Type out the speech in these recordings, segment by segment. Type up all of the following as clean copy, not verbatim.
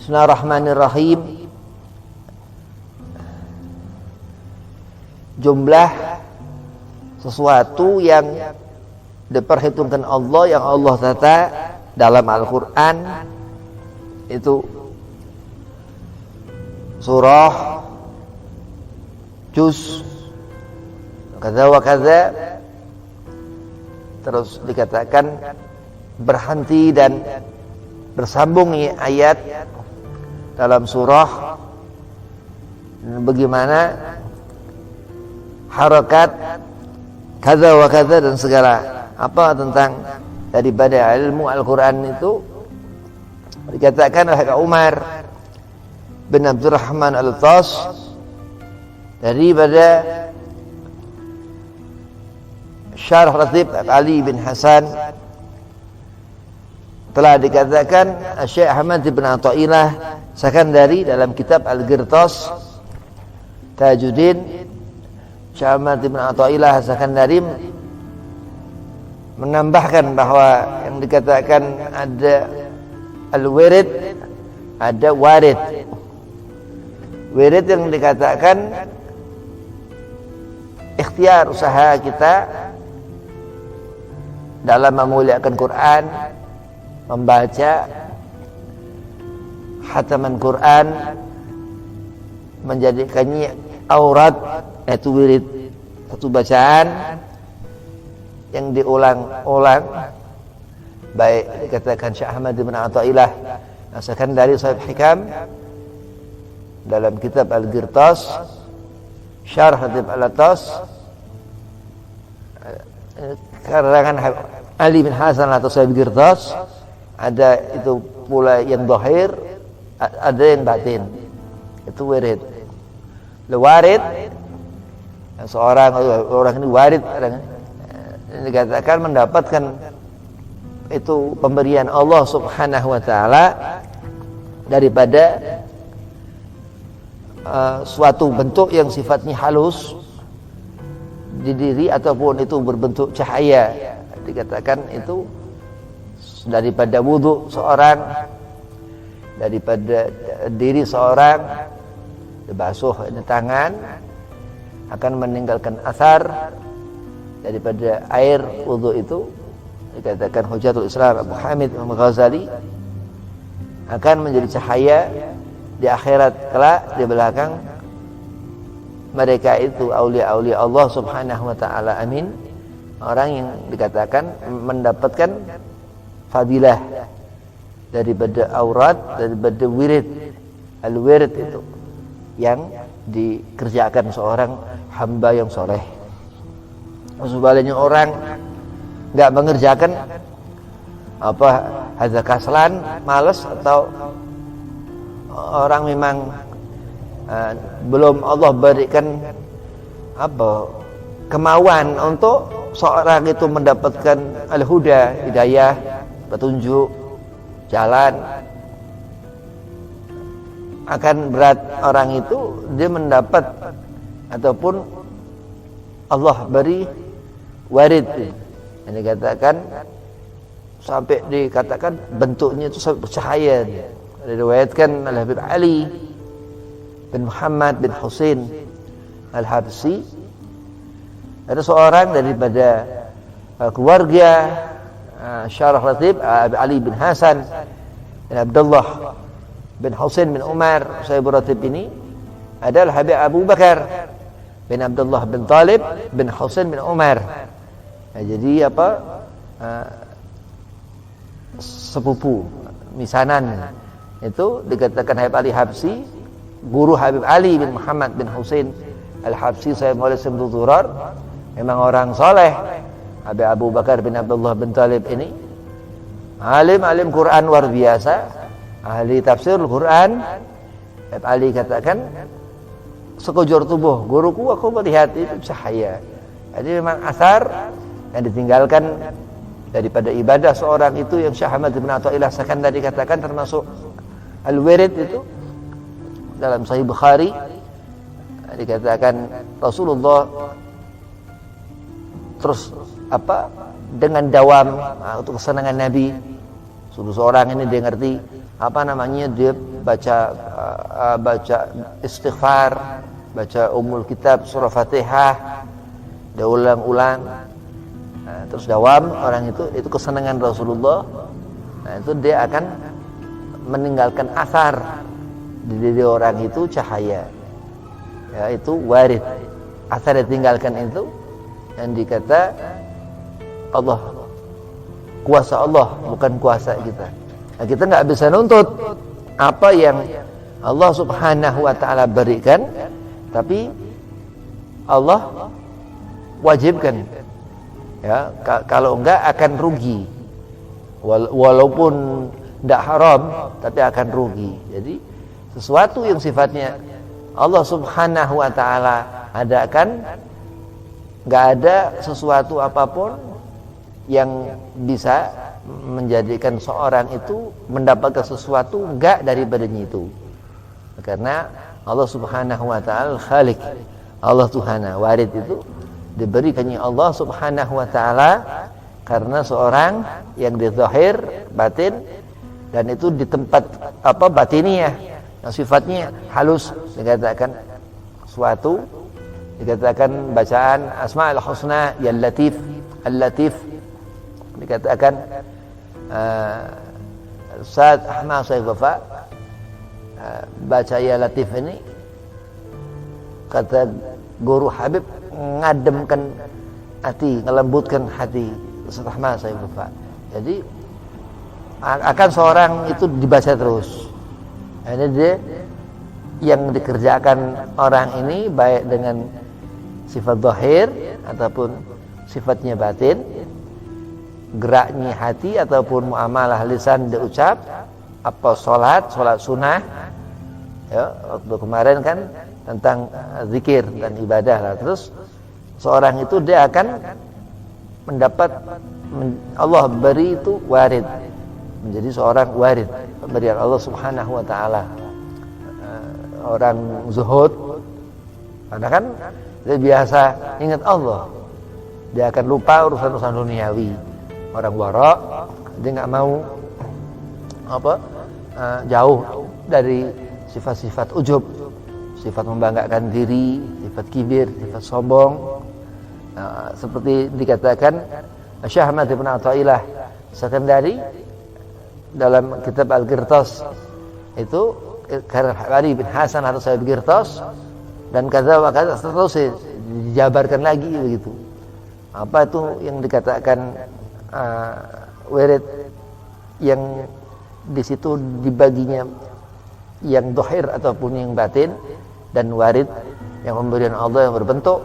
Bismillahirrahmanirrahim. Jumlah sesuatu yang diperhitungkan Allah, yang Allah tata dalam Al-Quran itu surah, juz, kaza wa kaza. Terus dikatakan berhenti dan bersambung ayat dalam surah, bagaimana harakat kaza wa kaza dan segala apa tentang daripada ilmu Al-Quran itu. Dikatakan oleh Umar bin Abdurrahman Al-Tas daripada Syarah Ratib Ali bin Hasan, telah dikatakan Syekh Ahmad bin Athaillah Sakandari dalam kitab Al-Qirtas Tajuddin. Syekh Ahmad bin Athaillah Sakandari menambahkan bahwa yang dikatakan ada al-wirid, ada warid. Wirid yang dikatakan ikhtiar usaha kita dalam memuliakan Quran, membaca khataman Quran, menjadikannya aurat, yaitu wirid, satu bacaan yang diulang-ulang. Baik dikatakan Syekh Ahmad bin Athaillah asalkan dari Sahib Hikam dalam kitab Al-Qirtas, Syarah Ratib Al-Atas, karangan Ali bin Hasan atau Sahib Qirtas. Ada itu pula yang zahir, ada yang batin. Itu wirid. Warid, seorang orang ini warid, ini dikatakan mendapatkan itu pemberian Allah Subhanahu wa taala daripada suatu bentuk yang sifatnya halus di diri ataupun itu berbentuk cahaya. Dikatakan itu daripada wudu seorang, daripada diri seorang dibasuh tangan akan meninggalkan asar daripada air wudu itu. Dikatakan Hujatul Islam Abu Hamid Imam Ghazali akan menjadi cahaya di akhirat kelak, di belakang mereka itu aulia-aulia Allah Subhanahu wa taala. Amin. Orang yang dikatakan mendapatkan fadilah daripada aurat, daripada wirid. Al-wirid itu yang dikerjakan seorang hamba yang soleh. Sebaliknya orang enggak mengerjakan apa, hadza kaslan, malas, atau orang memang belum Allah berikan apa kemauan untuk seorang itu mendapatkan al-huda, hidayah, petunjuk jalan, akan berat orang itu dia mendapat ataupun Allah beri warid. Ini dikatakan sampai dikatakan bentuknya itu sampai bercahaya. Diriwayatkan oleh Habib Ali bin Muhammad bin Husain Al-Habsi, ada seorang daripada keluarga Syarah Ratib Ali bin Hasan bin Abdullah bin Husain bin Umar Sahib Ratib ini adalah Habib Abu Bakar bin Abdullah bin Talib bin Husain bin Umar. Jadi apa, sepupu misanan. Itu dikatakan Habib Ali Habsi, guru Habib Ali bin Muhammad bin Husain Al-Habsi Sahib Maulid Samsul Durar, memang orang soleh. Habib Abu Bakar bin Abdullah bin Talib ini alim Quran luar biasa, ahli tafsir Quran. Habib Ali katakan, sekujur tubuh guruku aku melihat itu cahaya. Jadi memang asar yang ditinggalkan daripada ibadah seorang itu yang Syekh Ahmad bin Athaillah Sakandari katakan termasuk al-wirid itu. Dalam Sahih Bukhari dikatakan Rasulullah terus apa dengan dawam untuk kesenangan Nabi, suruh seorang ini dia ngerti apa namanya, dia baca istighfar, baca umul kitab surah Fatihah, dia ulang-ulang, terus dawam orang itu kesenangan Rasulullah. Nah, itu dia akan meninggalkan asar di diri orang itu, cahaya, ya, itu warid. Asar ditinggalkan itu yang dikata Allah, kuasa Allah, bukan kuasa kita. Nah, kita nggak bisa nuntut apa yang Allah Subhanahu wa ta'ala berikan, tapi Allah wajibkan, ya. Kalau enggak akan rugi, walaupun tidak haram tapi akan rugi. Jadi sesuatu yang sifatnya Allah Subhanahu wa ta'ala adakan, nggak ada sesuatu apapun yang bisa menjadikan seorang itu mendapatkan sesuatu enggak daripadanya itu. Karena Allah Subhanahu wa ta'ala Khalik, Allah Tuhana, warid itu diberikannya Allah Subhanahu wa ta'ala karena seorang yang di zahir, batin, dan itu di tempat batiniyah yang sifatnya halus, dikatakan suatu, dikatakan bacaan Asma'ul Husna, ya Latif, Al-Latif, dikatakan Ustaz Ahmad Syekh Wafa baca ya Latif ini, kata guru Habib, ngademkan hati, ngelembutkan hati Ustaz Ahmad Syekh Wafa. Jadi akan seorang itu dibaca terus. Ini dia yang dikerjakan orang ini, baik dengan sifat zahir ataupun sifatnya batin, geraknya hati ataupun muamalah lisan diucap, apa sholat sunnah, ya, waktu kemarin kan tentang zikir dan ibadah lah. Terus seorang itu dia akan mendapat, Allah beri itu warid, menjadi seorang warid, pemberian Allah Subhanahu wa ta'ala. Orang zuhud, karena kan dia biasa ingat Allah, dia akan lupa urusan-urusan duniawi. Orang wara, dia nggak mau jauh dari sifat-sifat ujub, sifat membanggakan diri, sifat kibir, sifat sombong. Seperti dikatakan Syekh Ahmad bin Athaillah Sekandari dalam kitab Al-Qirtas itu, karena Ali bin Hasan atau Sahib Qirtas dan kata terus dijabarkan lagi begitu. Apa itu yang dikatakan wirid yang di situ dibaginya yang zahir ataupun yang batin, dan warid yang pemberian Allah yang berbentuk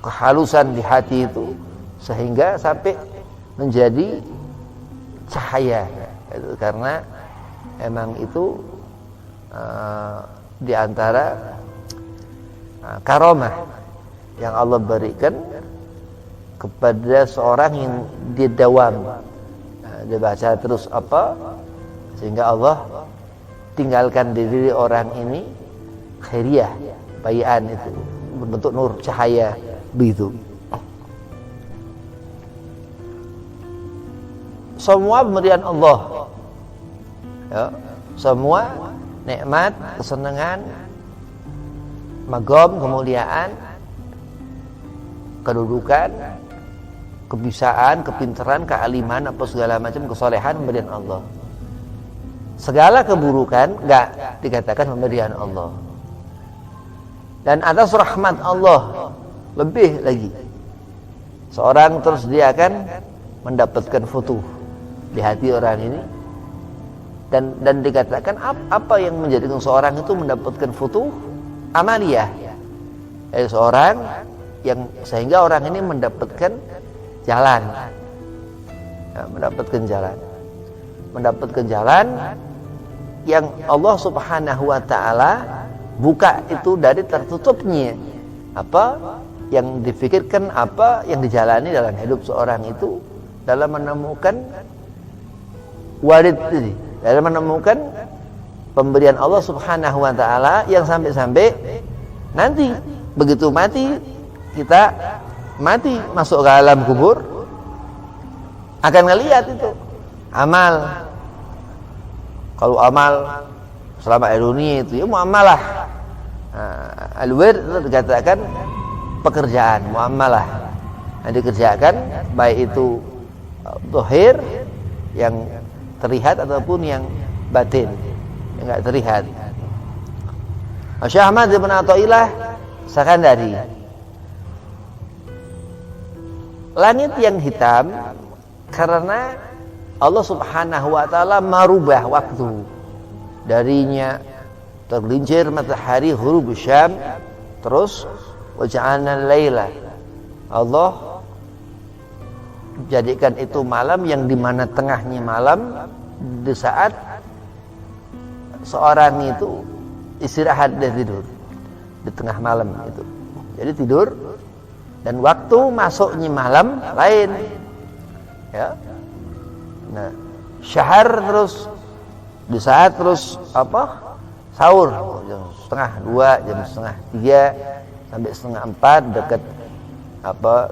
kehalusan di hati itu sehingga sampai menjadi cahaya. Itu karena emang itu di antara karamah yang Allah berikan kepada seorang yang didawam, dia baca terus sehingga Allah tinggalkan di diri orang ini khairiyah, bayan itu berbentuk nur, cahaya begitu. Semua pemberian Allah, ya, semua nikmat, kesenangan, magom, kemuliaan, kedudukan, kebisaan, kepintaran, kealiman, apa segala macam kesolehan pemberian Allah. Segala keburukan enggak dikatakan pemberian Allah. Dan atas rahmat Allah lebih lagi, seorang terus dia akan mendapatkan futuh di hati orang ini. Dan dikatakan apa yang menjadikan seorang itu mendapatkan futuh amaliyah, seorang yang sehingga orang ini mendapatkan jalan, ya, mendapatkan jalan yang Allah Subhanahu wa ta'ala buka itu dari tertutupnya apa yang difikirkan, apa yang dijalani dalam hidup seorang itu, dalam menemukan warid ini, dalam menemukan pemberian Allah Subhanahu wa ta'ala yang sampai-sampai nanti begitu mati, kita mati masuk ke alam kubur akan ngelihat itu amal. Kalau amal selama air dunia itu ya muamalah. Al-wird itu dikatakan pekerjaan, muamalah yang dikerjakan, baik itu zahir yang terlihat ataupun yang batin yang enggak terlihat. Syekh Ahmad bin Athaillah Sakandari, langit yang hitam karena Allah Subhanahu wa taala merubah waktu. Darinya tergelincir matahari ghurub syam, terus waja'alna laila, Allah jadikan itu malam yang dimana tengahnya malam, di saat seorang itu istirahat dan tidur di tengah malam itu. Jadi tidur, dan waktu masuknya malam lain, ya. Nah, syahar terus di saat terus sahur jam setengah 2, jam setengah 3 sampai setengah 4 dekat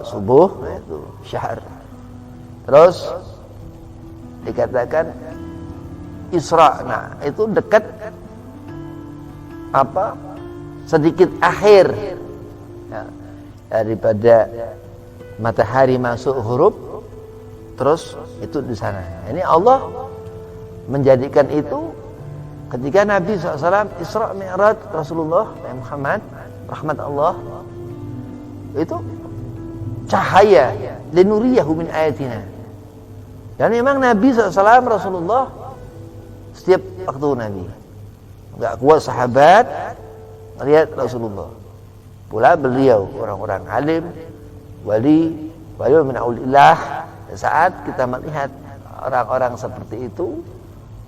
subuh, nah itu syahar. Terus dikatakan Isra, nah itu dekat sedikit akhir, ya, daripada matahari masuk huruf, terus itu di sana. Ini Allah menjadikan itu ketika Nabi SAW Isra Mi'raj Rasulullah Muhammad rahmat Allah, itu cahaya linuriyahu min ayatina. Dan memang Nabi SAW Rasulullah setiap waktu Nabi enggak kuat sahabat melihat Rasulullah. Pula beliau orang-orang alim, wali min aulillah. Saat kita melihat orang-orang seperti itu,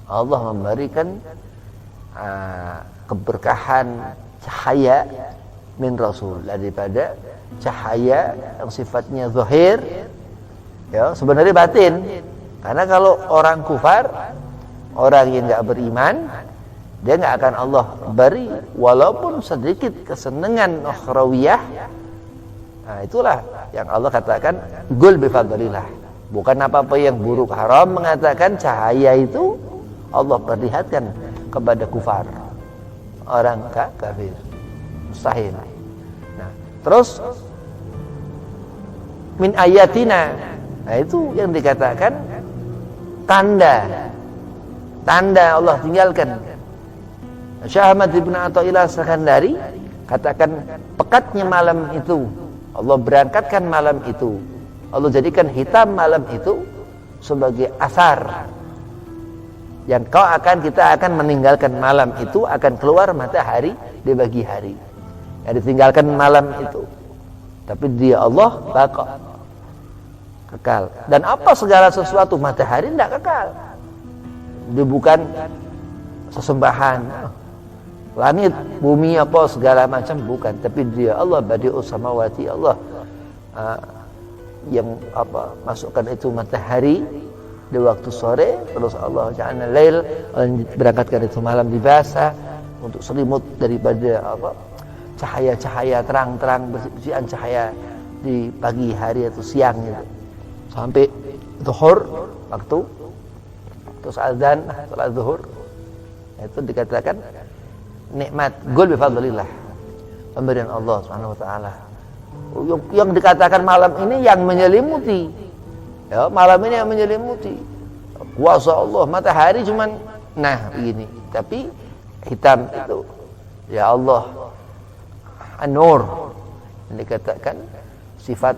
Allah memberikan keberkahan cahaya min Rasul, daripada cahaya yang sifatnya zahir, ya sebenarnya batin. Karena kalau orang kufar, orang yang enggak beriman, dia enggak akan Allah beri walaupun sedikit kesenangan ukhrawiyah. Nah, itulah yang Allah katakan gul bi fadlillah. Bukan apa-apa yang buruk haram, mengatakan cahaya itu Allah perlihatkan kepada kufar, orang kafir, mustahil. Nah, terus min ayatina, nah itu yang dikatakan tanda Allah tinggalkan. Syekh Ahmad bin Athaillah Sakandari katakan pekatnya malam itu, Allah berangkatkan malam itu, Allah jadikan hitam malam itu sebagai asar yang kita akan meninggalkan malam itu, akan keluar matahari di pagi hari. Yang ditinggalkan malam itu, tapi dia Allah baqa, kekal. Dan apa segala sesuatu, matahari tidak kekal, dia bukan sesembahan. Langit, bumi, apa segala macam bukan, tapi dia Allah badi'us samawati, Allah yang masukkan itu matahari di waktu sore, terus Allah ja'alna lail, berangkatkan itu malam dibasa untuk selimut daripada cahaya-cahaya terang-terang, bersihan cahaya di pagi hari atau siang itu, sampai zuhur waktu, terus azan salat zuhur. Itu dikatakan nikmat gul bi fadlillah, pemberian Allah Subhanahu wa taala. Yang dikatakan malam ini yang menyelimuti, ya, malam ini yang menyelimuti kuasa Allah. Matahari cuman begini, tapi hitam itu ya Allah an-nur, dikatakan sifat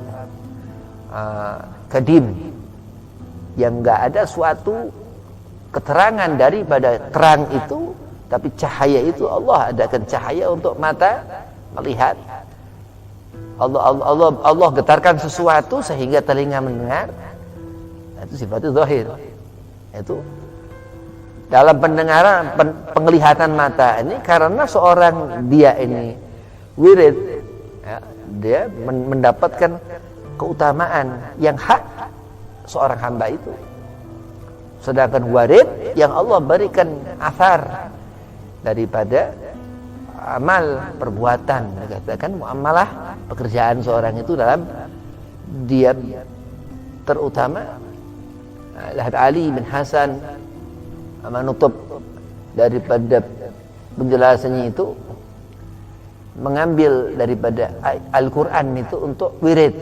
kadim, yang enggak ada suatu keterangan daripada terang itu, tapi cahaya itu Allah adakan cahaya untuk mata melihat. Allah getarkan sesuatu sehingga telinga mendengar. Itu sifatnya zahir. Itu dalam pendengaran, penglihatan mata ini, karena seorang dia ini wirid, ya, dia mendapatkan keutamaan yang hak seorang hamba itu. Sedangkan warid yang Allah berikan athar daripada amal perbuatan, dikatakan muamalah pekerjaan seorang itu dalam dia, terutama Lahad Ali bin Hasan menutup daripada penjelasannya itu mengambil daripada Al-Quran itu untuk wirid.